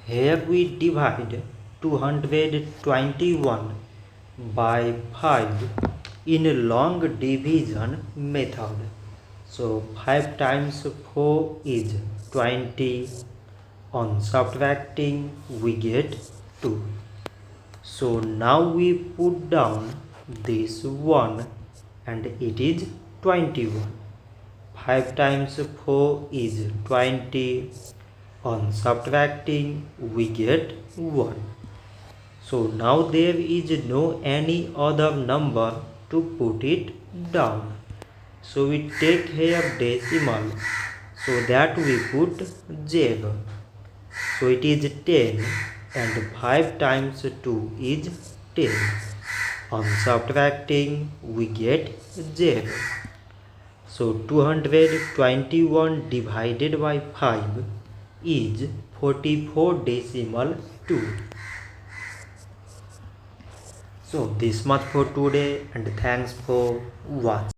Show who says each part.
Speaker 1: Here we divide 221 by 5 in a long division method. So 5 times 4 is 20. On subtracting we get 2. So now we put down this 1 and it is 21. 5 times 4 is 20. On subtracting we get 1. So now there is no any other number to put it down. So we take here decimal, so that we put 0. So it is 10 and 5 times 2 is 10. On subtracting we get 0. So 221 divided by 5 is 44.2. So this much for today and thanks for watching.